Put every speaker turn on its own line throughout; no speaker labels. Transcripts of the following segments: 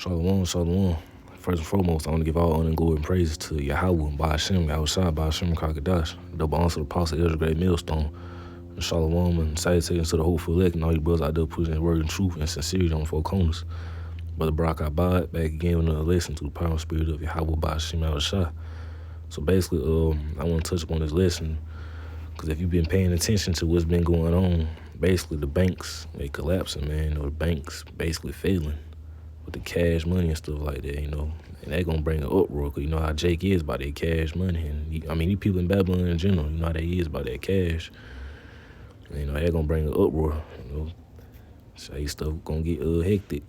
Shalom, shalom. First and foremost, I want to give all honor and glory and praise to Yahweh, Ba'ashem, Yahushua, Ba'ashem, Kakadash, double honor to the apostle, Ezra Great Millstone, and shalom, and salutations to the hopeful elect, and all you brothers out there pushing word and truth and sincerity on four corners. Brother Brock Abad, back again with another lesson to the power and spirit of Yahweh, Ba'ashem, Yahushua. So basically, I want to touch upon this lesson, because if you've been paying attention to what's been going on, basically the banks, they collapsing, man, or the banks basically failing with the cash money and stuff like that, and that gonna bring an uproar, because you know how Jake is about that cash money, and these people in Babylon in general, you know how they is about that cash, and, that gonna bring an uproar, so that stuff gonna get hectic.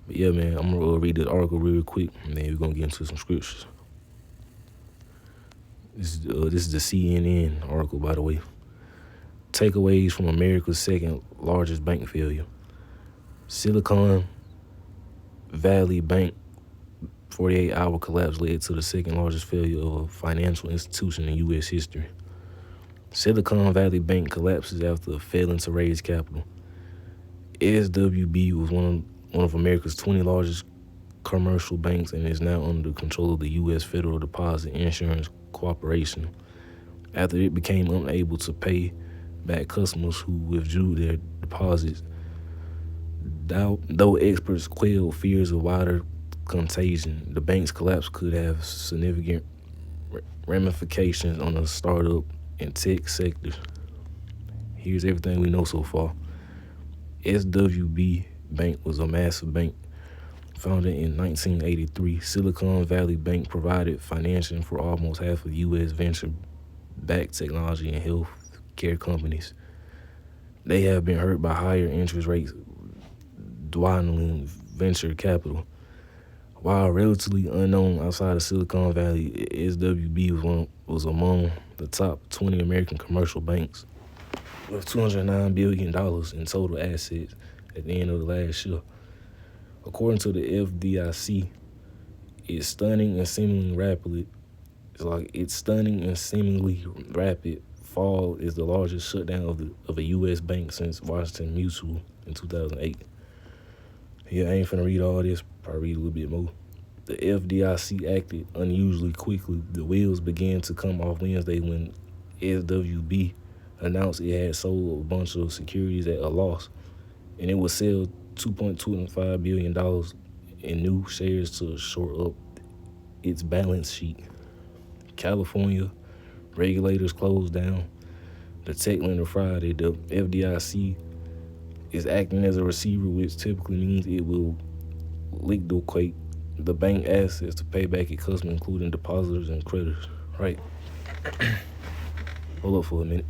But yeah, man, I'm gonna read this article real quick, and then we're gonna get into some scriptures. This is the CNN article, by the way. Takeaways from America's second largest bank failure. Silicon Valley Bank 48-hour collapse led to the second largest failure of a financial institution in U.S. history. Silicon Valley Bank collapses after failing to raise capital. SWB was one of America's 20 largest commercial banks and is now under the control of the U.S. Federal Deposit Insurance Corporation after it became unable to pay back customers who withdrew their deposits. Though experts quelled fears of wider contagion, the bank's collapse could have significant ramifications on the startup and tech sectors. Here's everything we know so far. SWB Bank was a massive bank. Founded in 1983, Silicon Valley Bank provided financing for almost half of U.S. venture-backed technology and health care companies. They have been hurt by higher interest rates, dwindling venture capital. While relatively unknown outside of Silicon Valley, SWB was among the top 20 American commercial banks with $209 billion in total assets at the end of the last year. According to the FDIC, its stunning and seemingly rapid fall is the largest shutdown of a U.S. bank since Washington Mutual in 2008. Yeah, I ain't finna read all this, probably read a little bit more. The FDIC acted unusually quickly. The wheels began to come off Wednesday when SWB announced it had sold a bunch of securities at a loss, and it would sell $2.25 billion in new shares to shore up its balance sheet. California regulators closed down the tech lender Friday. The FDIC is acting as a receiver, which typically means it will liquidate the bank assets to pay back its customers, including depositors and creditors. Right. Hold up for a minute.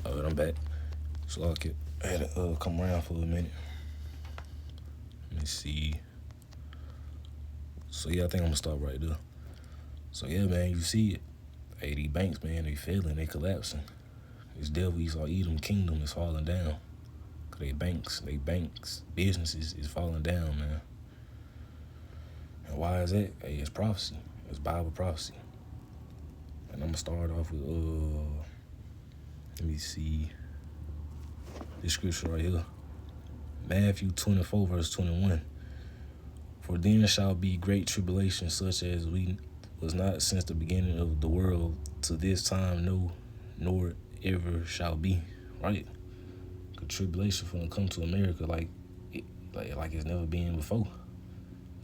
All right, I'm back. So I had to come around for a minute. Let me see. So yeah, I think I'm gonna stop right there. So yeah, man, you see it. Hey, these banks, man, they failing, they collapsing. This devil Esau Edom kingdom is falling down. Cause they banks, businesses is falling down, man. And why is that? Hey, it's prophecy. It's Bible prophecy. And I'm gonna start off with let me see this scripture right here. Matthew 24, verse 21. For then shall be great tribulation, such as we was not since the beginning of the world to this time, no, nor ever shall be. Right? The tribulation finna come to America like it's never been before.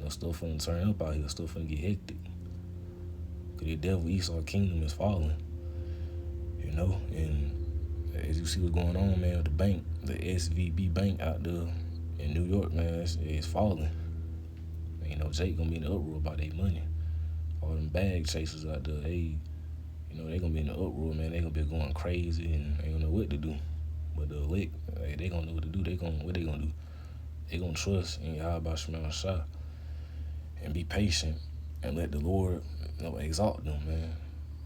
Stuff finna turn up out here. Stuff finna get hectic. Cause the devil Esau kingdom is falling. And as you see what's going on, man, with the bank, the SVB bank out there in New York, man, it's falling. Jake gonna be in the uproar about their money. All them bag chasers out there, they gonna be in the uproar, man. They gonna be going crazy and they gonna know what to do. But the elect, they gonna know what to do. What they gonna do? They gonna trust in Yahweh Shema Shah and be patient and let the Lord, exalt them, man.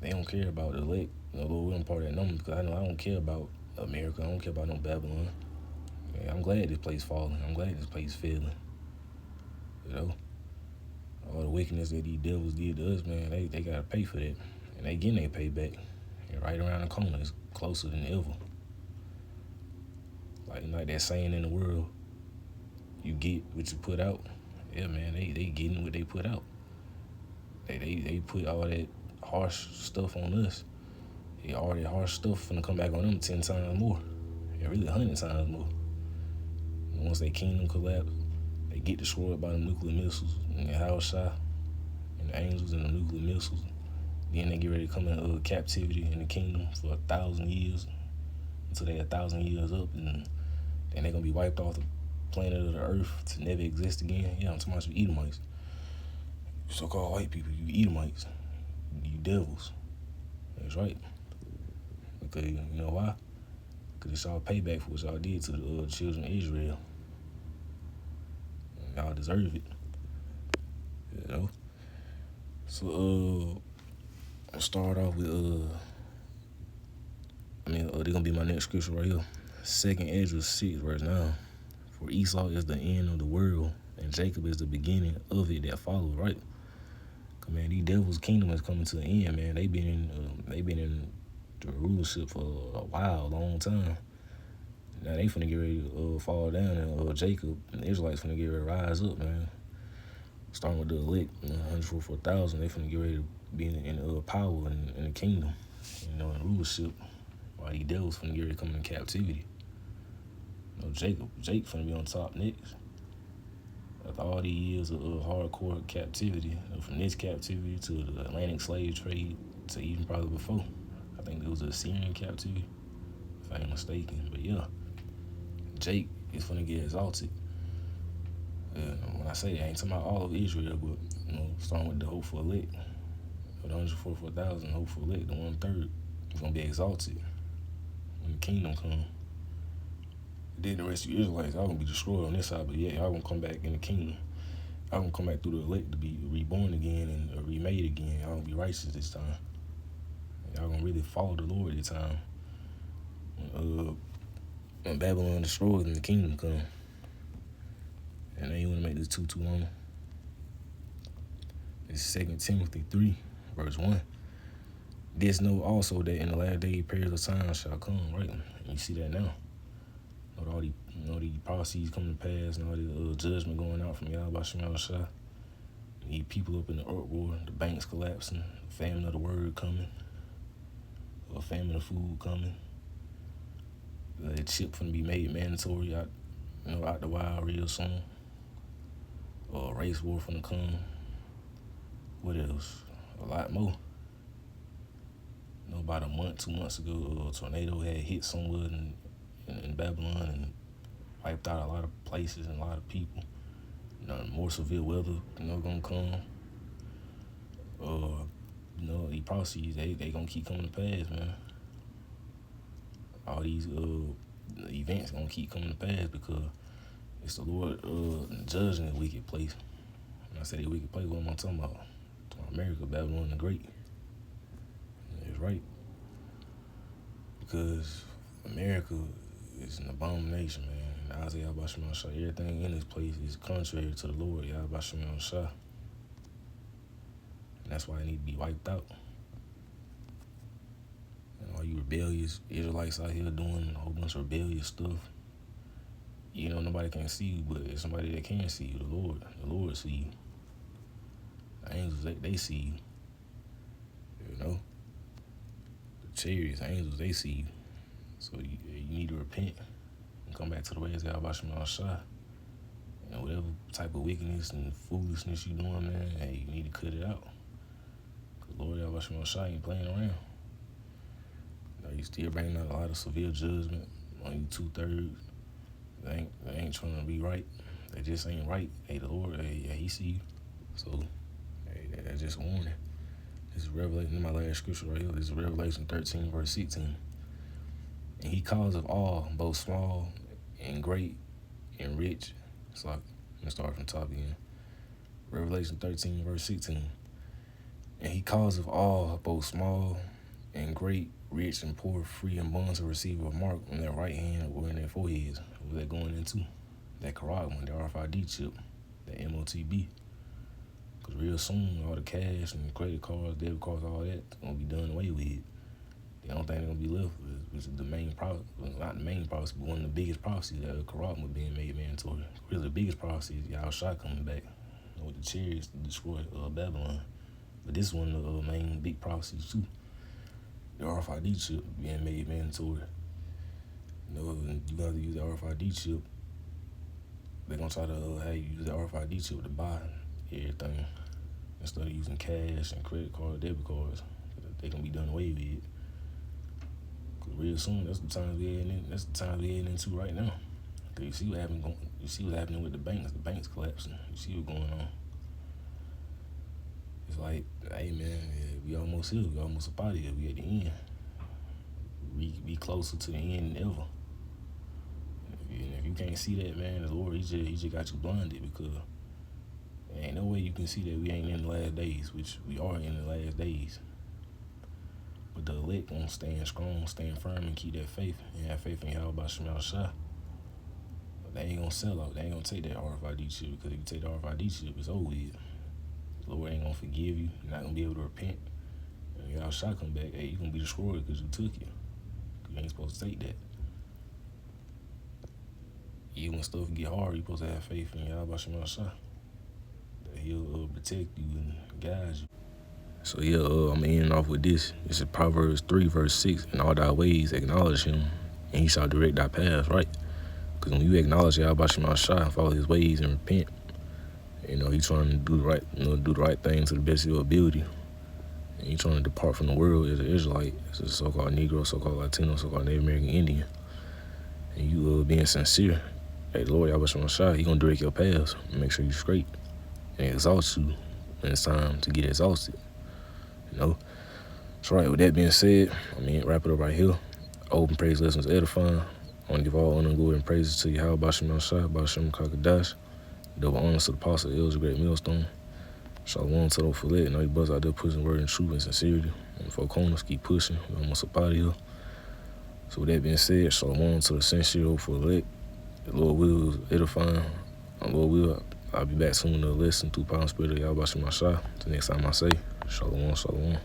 They don't care about the elect. Lord, we're part of that number, because I don't care about America. I don't care about no Babylon. I'm glad this place falling. I'm glad this place failing. All the wickedness that these devils did to us, man, they gotta pay for that. And they getting their payback. And right around the corner, it's closer than ever. Like that saying in the world, you get what you put out. Yeah, man, they getting what they put out. They put all that harsh stuff on us. All that harsh stuff finna come back on them 10 times more. Yeah, really 100 times more. And once their kingdom collapse, they get destroyed by the nuclear missiles and the house shot and the angels and the nuclear missiles. Then they get ready to come in captivity in the kingdom for 1,000 years until they 1,000 years up, and then they're gonna be wiped off the planet of the earth to never exist again. Yeah, I'm talking about you Edomites. So-called white people, you Edomites. You devils. That's right. Because you know why? Because it's y'all payback for what y'all did to the children of Israel. Y'all deserve it. You know? So, I'll start off with, they're going to be my next scripture right here. 2nd Ezra 6, verse 9. For Esau is the end of the world, and Jacob is the beginning of it that follows, right? Cause man, these devils' kingdom is coming to an end, man. They been in the rulership for a while, a long time. Now they finna get ready to fall down, and Jacob and the Israelites finna get ready to rise up, man. Starting with the elect, 144,000, they finna get ready to be in power in the kingdom, in rulership. While these devils finna get ready to come into captivity. Jake finna be on top next. After all these years of hardcore captivity, from this captivity to the Atlantic slave trade to even probably before. I think there was a Assyrian captivity, if I ain't mistaken. But yeah, Jake is finna get exalted. When I say that, I ain't talking about all of Israel, but starting with the hopeful elect, the 144,000 hopeful elect, the 1/3 is gonna be exalted when the kingdom comes. Then the rest of the Israelites, y'all gonna be destroyed on this side, but yeah, y'all gonna come back in the kingdom. Y'all gonna come back through the elect to be reborn again and remade again. Y'all gonna be righteous this time. Y'all gonna really follow the Lord this time. When Babylon destroyed and the kingdom come. And I ain't wanna make this too long. It's 2 Timothy 3, verse 1. This know also that in the last day periods of time shall come, right? And you see that now. All these, these prophecies coming to pass and all the judgment going out from Yahweh Shem Shah. These people up in the uproar, the banks collapsing, famine of the word coming, a famine of food coming. The chip finna be made mandatory out the wild real soon. Race war finna come. What else? A lot more. About a month, 2 months ago, a tornado had hit somewhere in Babylon and wiped out a lot of places and a lot of people. More severe weather, gonna come. These prophecies, they gonna keep coming to pass, man. All these events gonna keep coming to pass because it's the Lord judging the wicked place. When I say the wicked place, what am I talking about? America, Babylon the Great. It's right. Because America is an abomination, man. Isaiah Bashman Shah, everything in this place is contrary to the Lord, Yahweh Bashman Shah. And that's why it need to be wiped out. And all you rebellious Israelites out here doing a whole bunch of rebellious stuff. Nobody can see you, but it's somebody that can see you, the Lord. The Lord see you. The angels, they see you. The chariots, angels, they see you. So you need to repent and come back to the ways of Yahweh Shem Shah. Whatever type of wickedness and foolishness you doing, man, hey, you need to cut it out. Because Lord Yahweh Shem Shah ain't playing around. You still bringing out a lot of severe judgment on you 2/3. They ain't trying to be right. They just ain't right. Hey, the Lord, he see you. So, hey, that's just a warning. This is Revelation, my last scripture right here. This is Revelation 13, verse 16. And he calls of all, both small and great and rich. So I'm going to start from top again. Revelation 13, verse 16. And he calls of all, both small and great, rich and poor, free and bond to receive a mark on their right hand or in their foreheads. What they're going into. That Karat one, the RFID chip, that MOTB. Because real soon, all the cash and credit cards, debit cards, all that, going to be done away with. thing they're gonna be left with, which is the main prophecy, well, not the main prophecy, but one of the biggest prophecies that Quran was being made mandatory. Really, the biggest prophecy is Yahushua coming back with the chariots to destroy Babylon. But this is one of the main big prophecies too. The RFID chip being made mandatory. You know, you got to use the RFID chip. They're gonna try to have you use the RFID chip to buy everything instead of using cash and credit card, debit cards. They can be done away with it. Cause real soon, that's the time we're heading into right now. Cause you see what happened. You see what's happening with the banks. The banks collapsing. You see what's going on. It's like, hey man, yeah, we almost here. We almost up out of here. We at the end. We closer to the end than ever. And if you can't see that, man, the Lord, he just got you blinded, because there ain't no way you can see that we ain't in the last days, which we are in the last days. But the elect won't stand strong, stand firm, and keep that faith, and have faith in Yahweh Shem Shah. They ain't gonna sell out. They ain't gonna take that RFID chip, because if you take the RFID chip, it's over with. The Lord ain't gonna forgive you. You're not gonna be able to repent. And Yahweh come back, hey, you gonna be destroyed because you took it. You ain't supposed to take that. Even when stuff get hard, you supposed to have faith in Yahweh Shem Shah, that he'll protect you and guide you. So yeah, I'm ending off with this. This is Proverbs 3, verse 6. In all thy ways acknowledge him, and he shall direct thy paths, right? Because when you acknowledge Yahweh Shem Shah and follow his ways and repent, you know, he's trying to do the right, do the right thing to the best of your ability. And he's trying to depart from the world as an Israelite, as a so-called Negro, so-called Latino, so-called Native American Indian. And you being sincere, hey, the Lord Yahweh Shem Shah, he gonna direct your paths and make sure you're straight and exhaust you when it's time to get exhausted. You know? So right, with that being said, wrap it up right here. Open praise lessons edifying. I want to give all honor and glory and praises to Yahweh Shem Shah, Bashem Kakadash. Double honors to the apostle, Elder Great Millstone. Shalom to those for it. Know you brothers out there pushing word in truth and sincerity. And for corners, keep pushing. We're almost up out of here. So with that being said, shalom to the sincere for elect. The Lord will is edifying. Lord will, I'll be back soon to listen to Power and Spirit of Yahweh Shem Shah. Till next time I say, shalom, shalom.